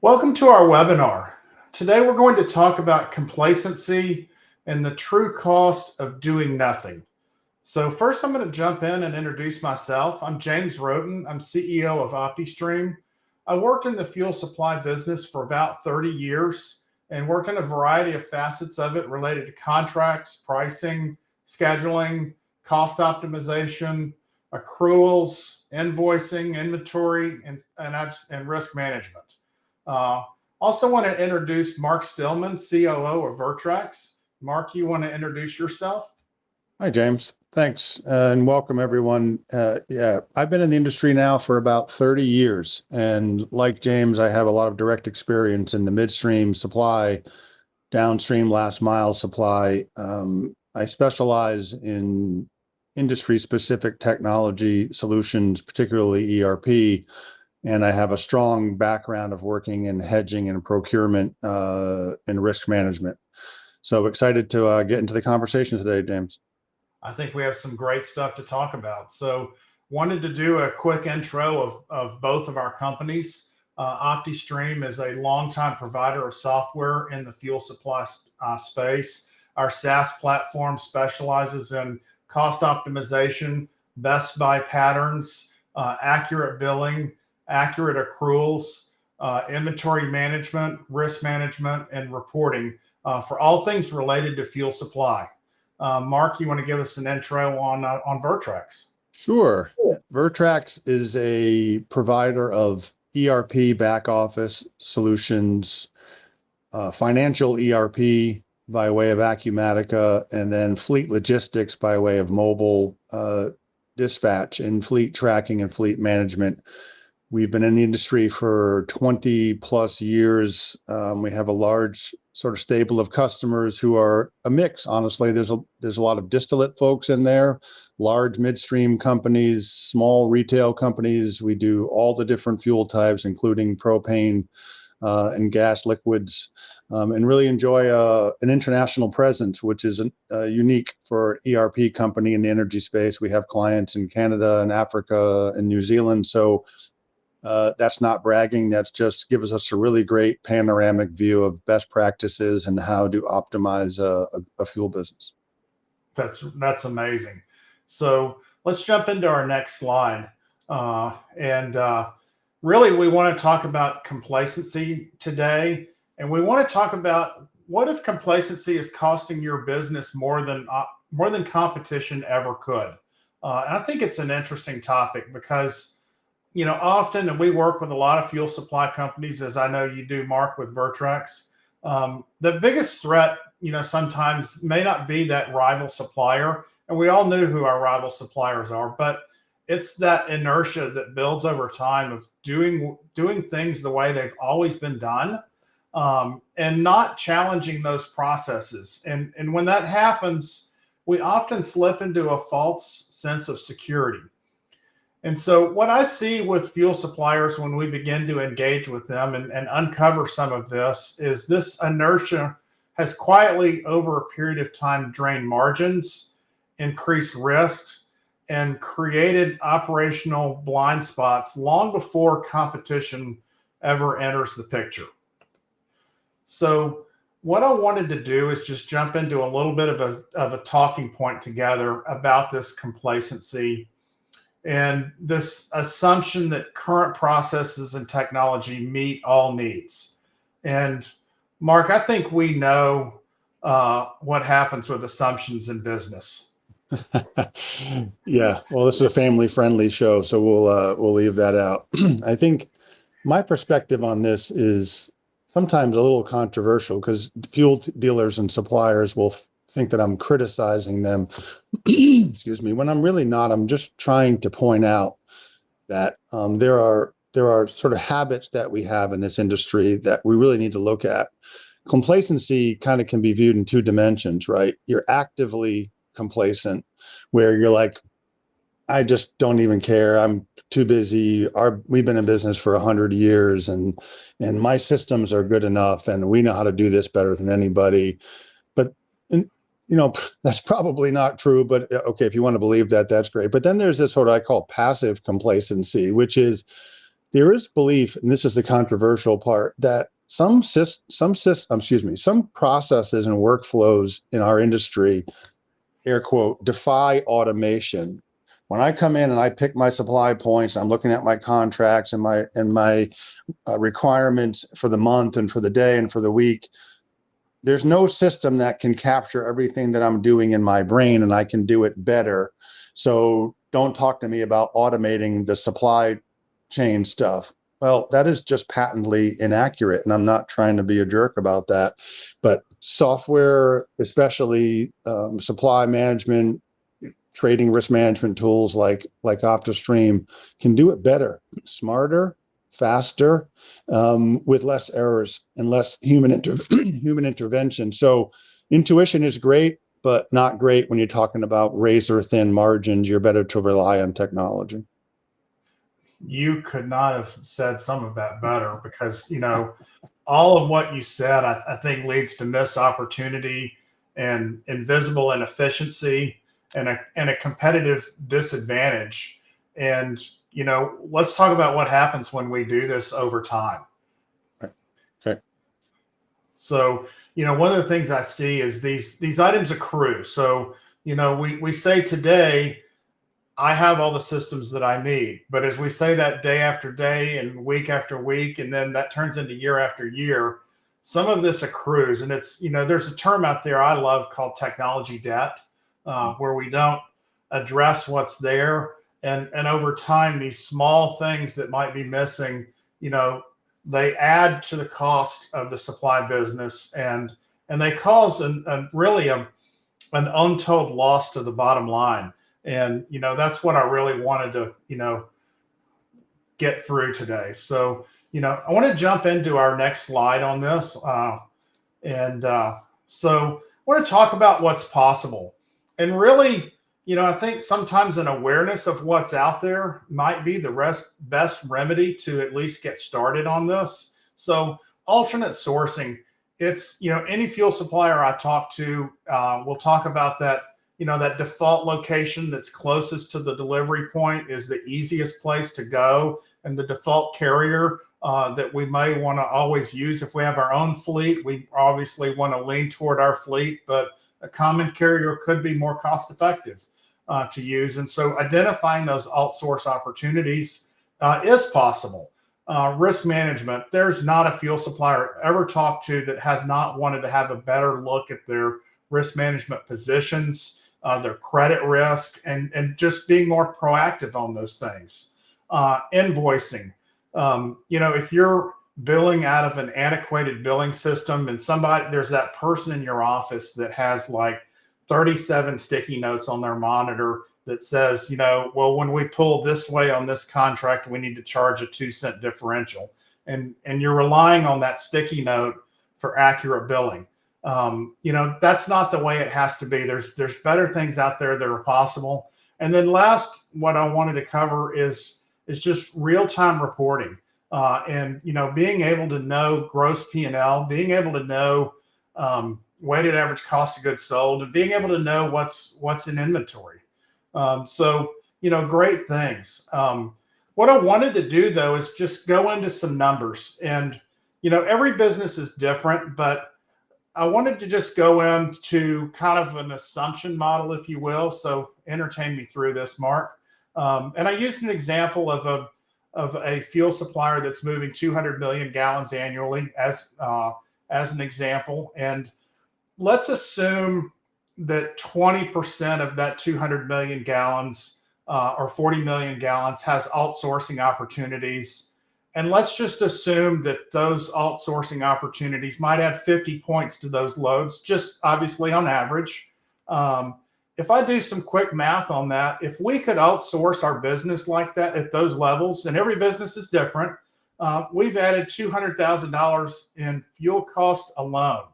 Welcome to our webinar. Today we're going to talk about complacency and the true cost of doing nothing. So first I'm going to jump in and introduce myself. I'm James Roten. I'm CEO of OptiStream. I worked in the fuel supply business for about 30 years and worked in a variety of facets of it related to contracts, pricing, scheduling, cost optimization, accruals, invoicing, inventory, and risk management. Also want to introduce Mark Stillman, COO of Vertrax. Mark, you want to introduce yourself? Hi, James. Thanks, and welcome everyone. I've been in the industry now for about 30 years, and like James, I have a lot of direct experience in the midstream supply, downstream last mile supply. I specialize in industry-specific technology solutions, particularly ERP, and I have a strong background of working in hedging and procurement and risk management. So excited to get into the conversation today, James. I think we have some great stuff to talk about. So wanted to do a quick intro of both of our companies. OptiStream is a longtime provider of software in the fuel supply space. Our SaaS platform specializes in cost optimization, best buy patterns, accurate billing, accurate accruals, inventory management, risk management, and reporting for all things related to fuel supply. Mark, you want to give us an intro on Vertrax? Sure. Vertrax is a provider of ERP back office solutions, financial ERP by way of Acumatica, and then fleet logistics by way of mobile dispatch and fleet tracking and fleet management. We've been in the industry for 20 plus years. We have a large sort of stable of customers who are a mix. Honestly, there's a lot of distillate folks in there, large midstream companies, small retail companies. We do all the different fuel types, including propane and gas liquids, and really enjoy an international presence, which is unique for an ERP company in the energy space. We have clients in Canada and Africa and New Zealand. So that's not bragging. That's just gives us a really great panoramic view of best practices and how to optimize a fuel business. That's amazing. So let's jump into our next slide. Really, we want to talk about complacency today. And we want to talk about what if complacency is costing your business more than competition ever could. And I think it's an interesting topic because often, and we work with a lot of fuel supply companies, as I know you do, Mark, with Vertrax. The biggest threat, sometimes may not be that rival supplier, and we all knew who our rival suppliers are, but it's that inertia that builds over time of doing things the way they've always been done, and not challenging those processes. And when that happens, we often slip into a false sense of security. And so what I see with fuel suppliers when we begin to engage with them and uncover some of this is this inertia has quietly over a period of time drained margins, increased risks, and created operational blind spots long before competition ever enters the picture. So what I wanted to do is just jump into a little bit of a talking point together about this complacency and this assumption that current processes and technology meet all needs. And Mark, I think we know what happens with assumptions in business. Yeah, well, this is a family-friendly show, so we'll leave that out. I think my perspective on this is sometimes a little controversial because fuel dealers and suppliers will think that I'm criticizing them, excuse me, when I'm really not. I'm just trying to point out that there are sort of habits that we have in this industry that we really need to look at. Complacency kind of can be viewed in two dimensions, right? You're actively complacent, where you're like, I just don't even care. I'm too busy. We've been in business for 100 years, and my systems are good enough, and we know how to do this better than anybody. But that's probably not true, but okay, if you want to believe that, that's great. But then there's this sort of I call passive complacency, which is there is belief, and this is the controversial part, that some processes and workflows in our industry, air quote, defy automation. When I come in and I pick my supply points, I'm looking at my contracts and my requirements for the month and for the day and for the week. There's no system that can capture everything that I'm doing in my brain, and I can do it better. So don't talk to me about automating the supply chain stuff. Well, that is just patently inaccurate, and I'm not trying to be a jerk about that. But software, especially supply management, trading risk management tools like OptiStream, can do it better, smarter, faster, with less errors and less human intervention. So intuition is great, but not great when you're talking about razor thin margins. You're better to rely on technology. You could not have said some of that better, because, all of what you said, I think, leads to missed opportunity and invisible inefficiency and a competitive disadvantage. And, let's talk about what happens when we do this over time. Okay. So, one of the things I see is these items accrue. So, we say today, I have all the systems that I need. But as we say that day after day and week after week, and then that turns into year after year, some of this accrues. And it's, there's a term out there I love called technology debt, where we don't address what's there. And over time, these small things that might be missing, they add to the cost of the supply business, and they cause really an untold loss to the bottom line. And, that's what I really wanted to, get through today. So, I want to jump into our next slide on this. So I want to talk about what's possible. And really, I think sometimes an awareness of what's out there might be the best remedy to at least get started on this. So alternate sourcing, it's, any fuel supplier I talk to will talk about that. That default location that's closest to the delivery point is the easiest place to go. And the default carrier that we may want to always use, if we have our own fleet, we obviously want to lean toward our fleet, but a common carrier could be more cost effective to use. And so identifying those outsource opportunities is possible. Risk management, there's not a fuel supplier I've ever talked to that has not wanted to have a better look at their risk management positions, their credit risk, and just being more proactive on those things. Invoicing, if you're billing out of an antiquated billing system and there's that person in your office that has like 37 sticky notes on their monitor that says, well, when we pull this way on this contract, we need to charge a 2-cent differential. And you're relying on that sticky note for accurate billing. That's not the way it has to be. There's better things out there that are possible. And then last, what I wanted to cover is just real-time reporting, and being able to know gross P&L, being able to know weighted average cost of goods sold, and being able to know what's in inventory. So great things. What I wanted to do though is just go into some numbers, and every business is different, but I wanted to just go into kind of an assumption model, if you will. So entertain me through this, Mark. And I used an example of a fuel supplier that's moving 200 million gallons annually as an example. And let's assume that 20% of that 200 million gallons or 40 million gallons has outsourcing opportunities. And let's just assume that those outsourcing opportunities might add 50 points to those loads, just obviously on average. If I do some quick math on that, if we could outsource our business like that at those levels, and every business is different, we've added $200,000 in fuel cost alone.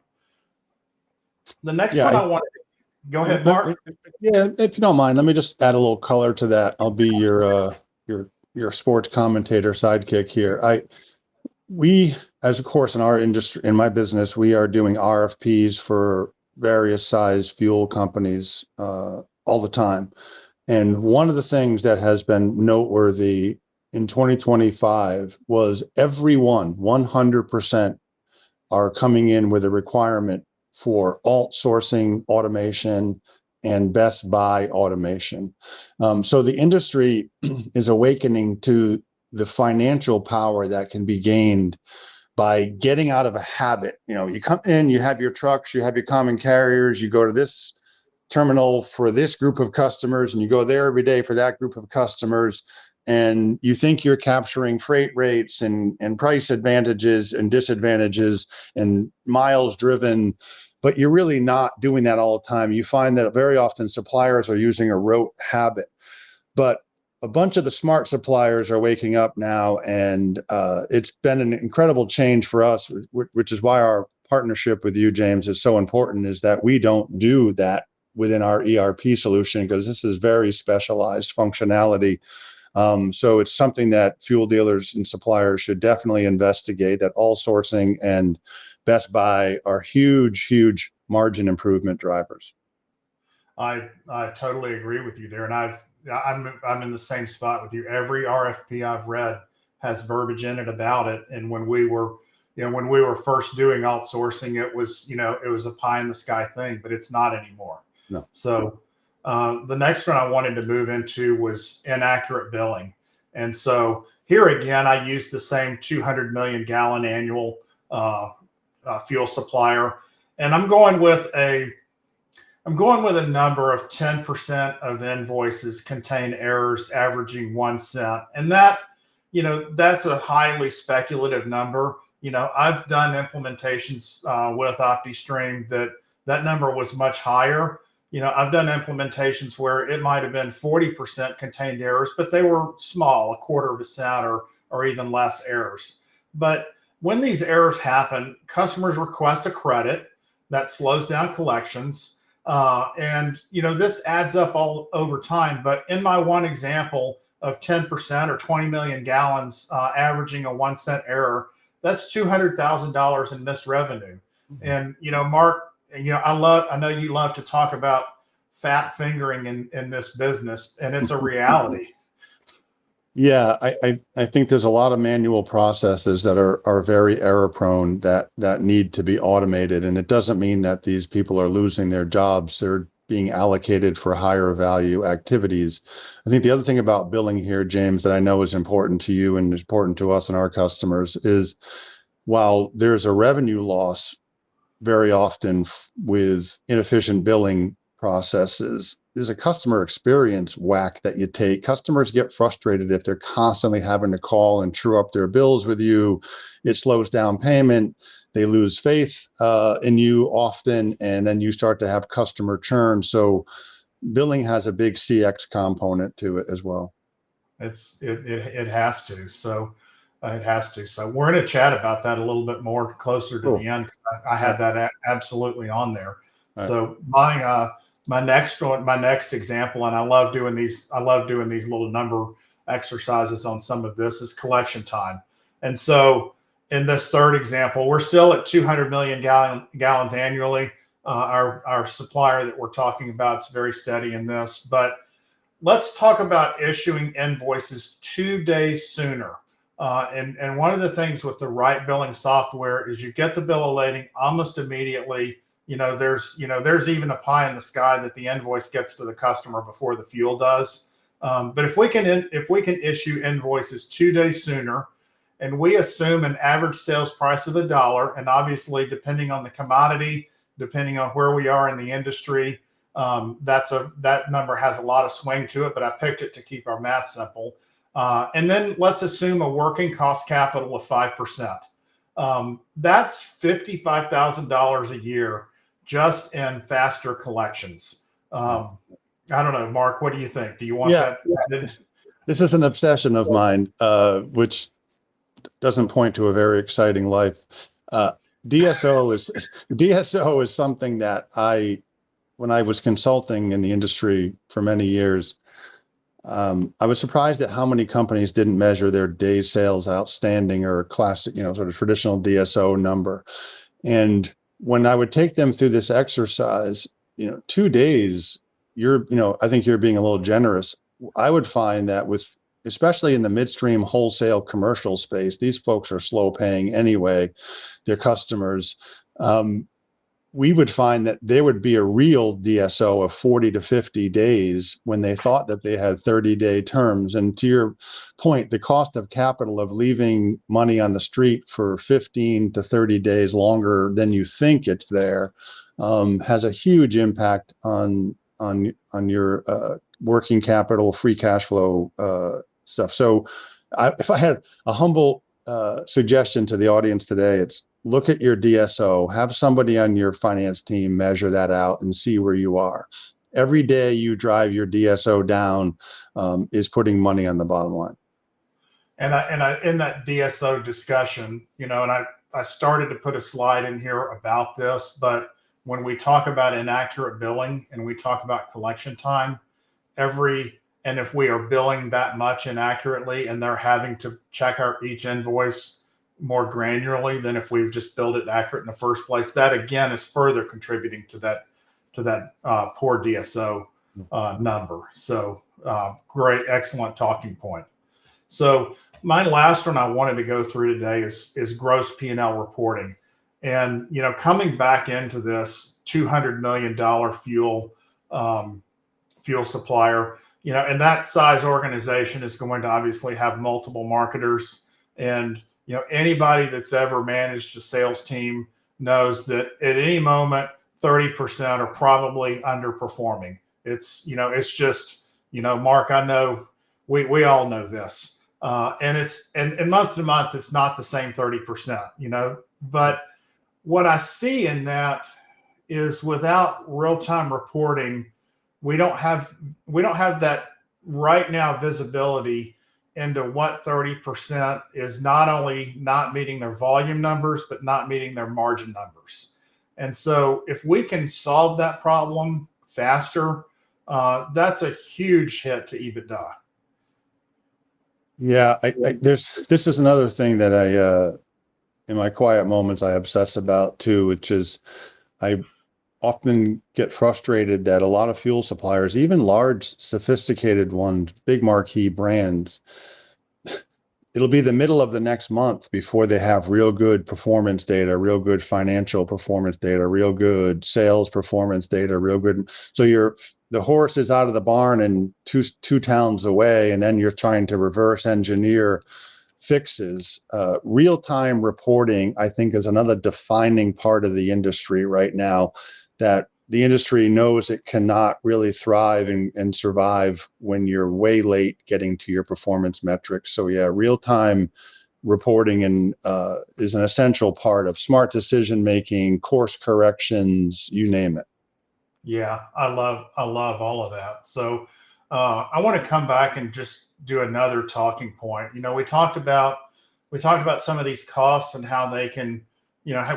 The next one I want to go ahead, Mark. Yeah, if you don't mind, let me just add a little color to that. I'll be your sports commentator sidekick here. We, as of course, in our industry, in my business, we are doing RFPs for various size fuel companies all the time. And one of the things that has been noteworthy in 2025 was everyone 100% are coming in with a requirement for alt sourcing automation and best buy automation. So the industry is awakening to the financial power that can be gained by getting out of a habit. You come in, you have your trucks, you have your common carriers, you go to this terminal for this group of customers, and you go there every day for that group of customers. And you think you're capturing freight rates and price advantages and disadvantages and miles driven, but you're really not doing that all the time. You find that very often suppliers are using a rote habit, but a bunch of the smart suppliers are waking up now, and it's been an incredible change for us, which is why our partnership with you, James, is so important, is that we don't do that within our ERP solution, because this is very specialized functionality. So it's something that fuel dealers and suppliers should definitely investigate, that all sourcing and best buy are huge, huge margin improvement drivers. I totally agree with you there, and I'm in the same spot with you. Every RFP I've read has verbiage in it about it. And when we were first doing outsourcing, it was a pie in the sky thing, but it's not anymore. No. So the next one I wanted to move into was inaccurate billing. And so here again, I use the same 200 million gallon annual fuel supplier, and I'm going with a number of 10% of invoices contain errors averaging 1 cent. And that's a highly speculative number. I've done implementations with OptiStream that number was much higher. I've done implementations where it might have been 40% contained errors, but they were small, a quarter of a cent or even less errors. But when these errors happen, customers request a credit that slows down collections. And this adds up all over time. But in my one example of 10% or 20 million gallons averaging a 1 cent error, that's $200,000 in missed revenue. And Mark, I know you love to talk about fat fingering in this business, and it's a reality. Yeah, I think there's a lot of manual processes that are very error prone that need to be automated. And it doesn't mean that these people are losing their jobs. They're being allocated for higher value activities. I think the other thing about billing here, James, that I know is important to you and is important to us and our customers is, while there's a revenue loss very often with inefficient billing processes, there's a customer experience whack that you take. Customers get frustrated if they're constantly having to call and true up their bills with you. It slows down payment. They lose faith in you often, and then you start to have customer churn. So billing has a big CX component to it as well. It has to. So it has to. So we're going to chat about that a little bit more closer to the end. I had that absolutely on there. Right. So my next example, and I love doing these little number exercises on some of this, is collection time. And so in this third example, we're still at 200 million gallons annually. Our supplier that we're talking about is very steady in this, but let's talk about issuing invoices 2 days sooner. And one of the things with the right billing software is you get the bill of lading almost immediately. There's even a pie in the sky that the invoice gets to the customer before the fuel does. But if we can issue invoices 2 days sooner, and we assume an average sales price of $1, and obviously depending on the commodity, depending on where we are in the industry, that number has a lot of swing to it. But I picked it to keep our math simple. And then let's assume a working cost capital of 5%. That's $55,000 a year just in faster collections. I don't know, Mark, what do you think? Do you want that? This is an obsession of mine, which doesn't point to a very exciting life. DSO is something that when I was consulting in the industry for many years, I was surprised at how many companies didn't measure their days sales outstanding or classic, sort of traditional DSO number. And when I would take them through this exercise, 2 days, I think you're being a little generous. I would find that with especially in the midstream wholesale commercial space, these folks are slow paying anyway, their customers. We would find that there would be a real DSO of 40 to 50 days when they thought that they had 30-day terms. And to your point, the cost of capital of leaving money on the street for 15 to 30 days longer than you think it's there has a huge impact on your working capital, free cash flow stuff. So if I had a humble suggestion to the audience today, it's look at your DSO, have somebody on your finance team measure that out and see where you are. Every day you drive your DSO down is putting money on the bottom line. And in that DSO discussion, and I started to put a slide in here about this, but when we talk about inaccurate billing and we talk about collection time, and if we are billing that much inaccurately and they're having to check each invoice more granularly than if we've just billed it accurate in the first place, that again is further contributing to that poor DSO number. So great, excellent talking point. So my last one I wanted to go through today is gross P&L reporting. And, coming back into this $200 million fuel supplier, and that size organization is going to obviously have multiple marketers. And, anybody that's ever managed a sales team knows that at any moment, 30% are probably underperforming. It's just, Mark, I know we all know this. And month to month, it's not the same 30%, but what I see in that is without real-time reporting, we don't have that right now visibility into what 30% is not only not meeting their volume numbers, but not meeting their margin numbers. And so if we can solve that problem faster, that's a huge hit to EBITDA. Yeah, this is another thing that I in my quiet moments I obsess about too, which is I often get frustrated that a lot of fuel suppliers, even large, sophisticated ones, big marquee brands, it'll be the middle of the next month before they have real good performance data, real good financial performance data, real good sales performance data, real good. So the horse is out of the barn and two towns away, and then you're trying to reverse engineer fixes. Real-time reporting, I think, is another defining part of the industry right now, that the industry knows it cannot really thrive and survive when you're way late getting to your performance metrics. So yeah, real-time reporting is an essential part of smart decision making, course corrections, you name it. Yeah, I love all of that. So I want to come back and just do another talking point. We talked about some of these costs and how they can,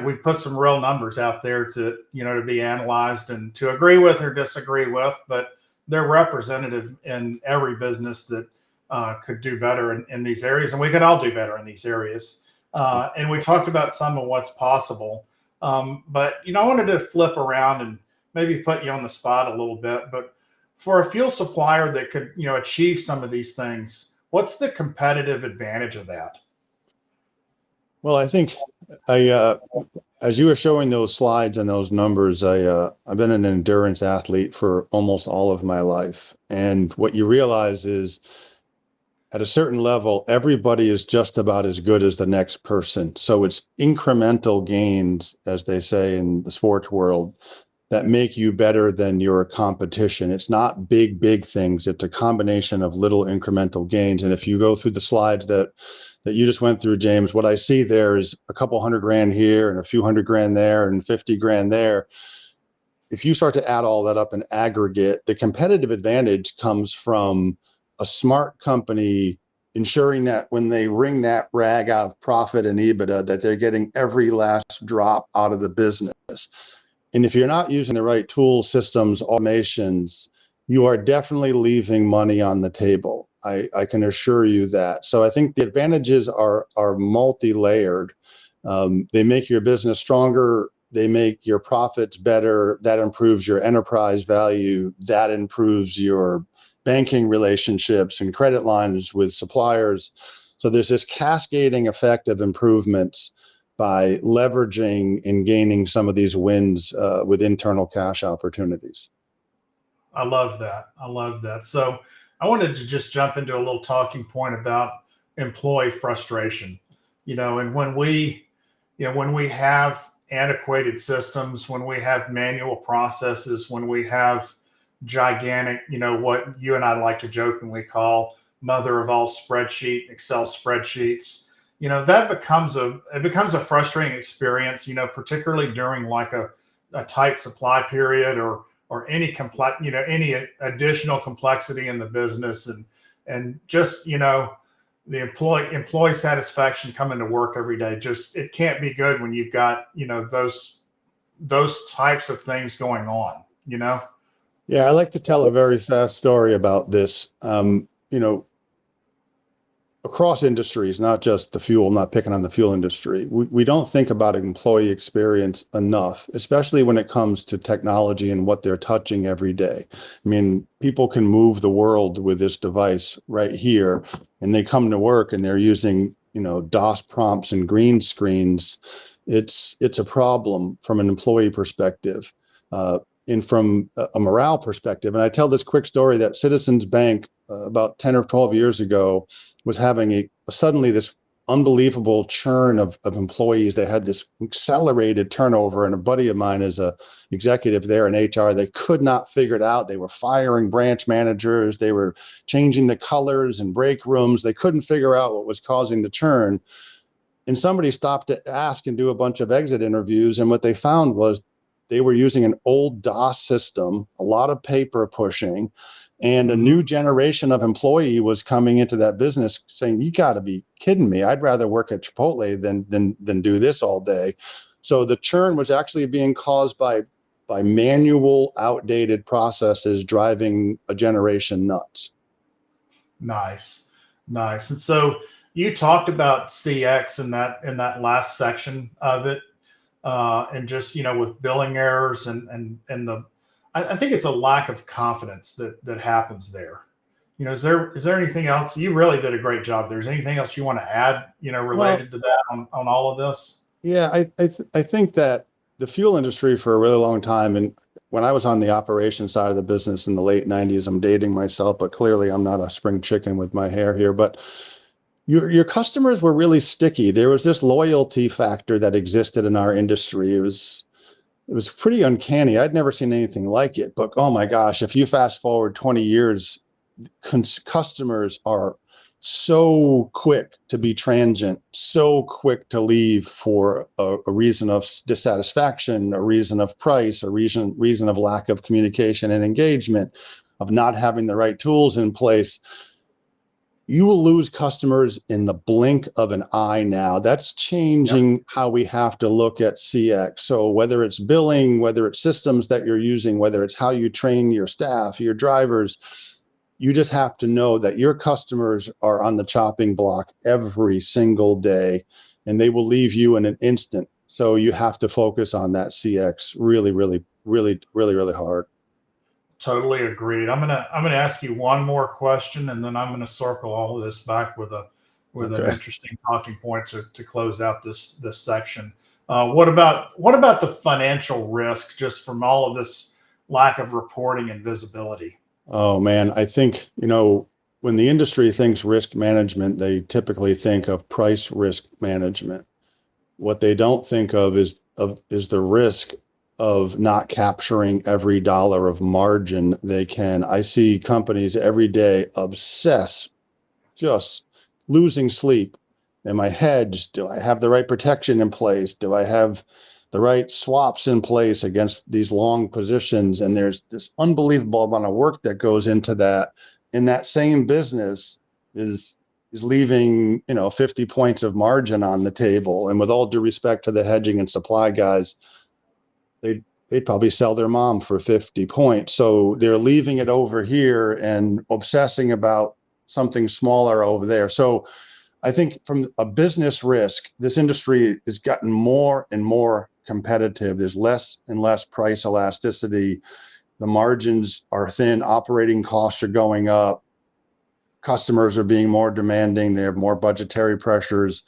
we put some real numbers out there to be analyzed and to agree with or disagree with, but they're representative in every business that could do better in these areas, and we could all do better in these areas. And we talked about some of what's possible, but I wanted to flip around and maybe put you on the spot a little bit. But for a fuel supplier that could achieve some of these things, what's the competitive advantage of that? Well, I think as you were showing those slides and those numbers, I've been an endurance athlete for almost all of my life. And what you realize is at a certain level, everybody is just about as good as the next person. So it's incremental gains, as they say in the sports world, that make you better than your competition. It's not big things. It's a combination of little incremental gains. And if you go through the slides that you just went through, James, what I see there is a couple $100,000 here and a few $100,000 there and $50,000 there. If you start to add all that up in aggregate, the competitive advantage comes from a smart company ensuring that when they wring that rag out of profit and EBITDA, that they're getting every last drop out of the business. And if you're not using the right tools, systems, automations, you are definitely leaving money on the table. I can assure you that. So I think the advantages are multi-layered. They make your business stronger. They make your profits better. That improves your enterprise value. That improves your banking relationships and credit lines with suppliers. So there's this cascading effect of improvements by leveraging and gaining some of these wins with internal cash opportunities. I love that. I love that. So I wanted to just jump into a little talking point about employee frustration. And when we have antiquated systems, when we have manual processes, when we have gigantic, what you and I like to jokingly call mother of all Excel spreadsheets, that becomes a frustrating experience, particularly during like a tight supply period or any any additional complexity in the business and just, the employee satisfaction coming to work every day. Just, it can't be good when you've got, those types of things going on. Yeah, I like to tell a very fast story about this. Across industries, not just the fuel, I'm not picking on the fuel industry. We don't think about employee experience enough, especially when it comes to technology and what they're touching every day. I mean, people can move the world with this device right here, and they come to work and they're using, DOS prompts and green screens. It's a problem from an employee perspective. And from a morale perspective. And I tell this quick story that Citizens Bank about 10 or 12 years ago was having suddenly this unbelievable churn of employees. They had this accelerated turnover, and a buddy of mine is a executive there in HR. They could not figure it out. They were firing branch managers. They were changing the colors in break rooms. They couldn't figure out what was causing the churn. And somebody stopped to ask and do a bunch of exit interviews. And what they found was they were using an old DOS system, a lot of paper pushing, and a new generation of employee was coming into that business saying, "You got to be kidding me. I'd rather work at Chipotle than do this all day." So the churn was actually being caused by manual, outdated processes driving a generation nuts. Nice. Nice. And so you talked about CX in that last section of it. And just, with billing errors and I think it's a lack of confidence that happens there. Is there anything else? You really did a great job there. Is there anything else you want to add, related to that on all of this? Yeah, I think that the fuel industry for a really long time, and when I was on the operations side of the business in the late 90s, I'm dating myself, but clearly I'm not a spring chicken with my hair here, but your customers were really sticky. There was this loyalty factor that existed in our industry. It was pretty uncanny. I'd never seen anything like it. But oh my gosh, if you fast forward 20 years, customers are so quick to be transient, so quick to leave for a reason of dissatisfaction, a reason of price, a reason of lack of communication and engagement, of not having the right tools in place. You will lose customers in the blink of an eye now. That's changing how we have to look at CX. So whether it's billing, whether it's systems that you're using, whether it's how you train your staff, your drivers, you just have to know that your customers are on the chopping block every single day, and they will leave you in an instant. So you have to focus on that CX really, really, really, really, really hard. Totally agreed. I'm gonna ask you one more question, and then I'm gonna circle all of this back with an interesting talking point to close out this section. What about the financial risk just from all of this lack of reporting and visibility? Oh man, I think, when the industry thinks risk management, they typically think of price risk management. What they don't think of is the risk of not capturing every dollar of margin they can. I see companies every day obsess, just losing sleep. Am I hedged? Do I have the right protection in place? Do I have the right swaps in place against these long positions? And there's this unbelievable amount of work that goes into that. And that same business is leaving 50 points of margin on the table. And with all due respect to the hedging and supply guys, they'd probably sell their mom for 50 points. So they're leaving it over here and obsessing about something smaller over there. So I think from a business risk, this industry has gotten more and more competitive. There's less and less price elasticity. the margins are thin, operating costs are going up, customers are being more demanding, they have more budgetary pressures.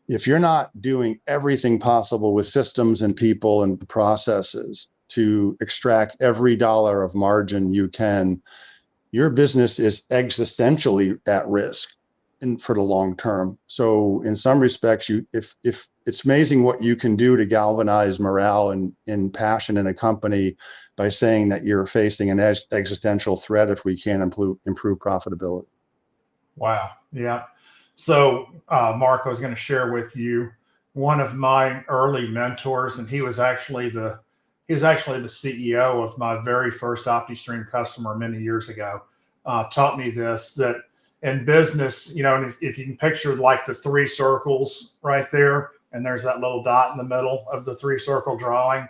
If you're not doing everything possible with systems and people and processes to extract every dollar of margin you can, your business is existentially at risk for the long term. So in some respects, if it's amazing what you can do to galvanize morale and passion in a company by saying that you're facing an existential threat if we can't improve profitability. Wow. Yeah. So, Mark, I was going to share with you one of my early mentors, and he was actually the CEO of my very first OptiStream customer many years ago. Taught me this, that in business, you know, if you can picture like the three circles right there, and there's that little dot in the middle of the three circle drawing,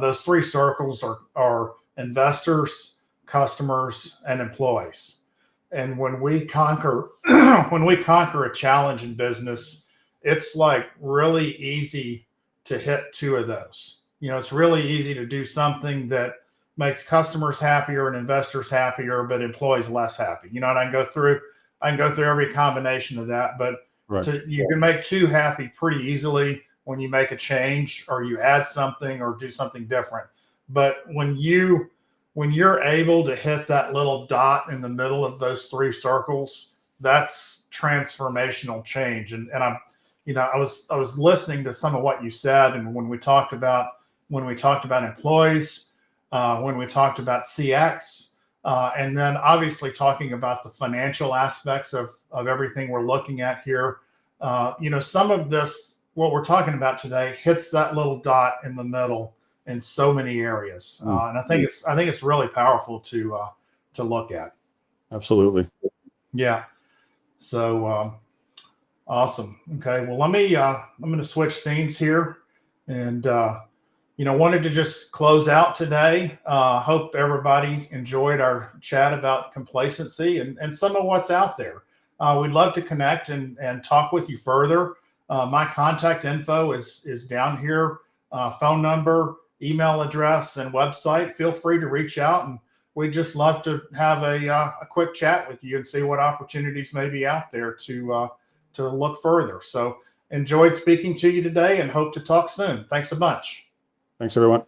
those three circles are investors, customers, and employees. And when we conquer a challenge in business, it's like really easy to hit two of those. You know, it's really easy to do something that makes customers happier and investors happier, but employees less happy. You know, and I can go through every combination of that, but Right. You can make two happy pretty easily when you make a change or you add something or do something different. But when you're able to hit that little dot in the middle of those three circles, that's transformational change. And I was listening to some of what you said, and when we talked about employees, when we talked about CX, and then obviously talking about the financial aspects of everything we're looking at here, some of this, what we're talking about today, hits that little dot in the middle in so many areas, and I think it's really powerful to look at. Absolutely. Yeah. So awesome. Okay. Well, I'm going to switch scenes here, and wanted to just close out today. Hope everybody enjoyed our chat about complacency and some of what's out there. We'd love to connect and talk with you further. My contact info is down here. Phone number, email address, and website. Feel free to reach out, and we'd just love to have a quick chat with you and see what opportunities may be out there to look further. So enjoyed speaking to you today and hope to talk soon. Thanks a bunch. Thanks, everyone.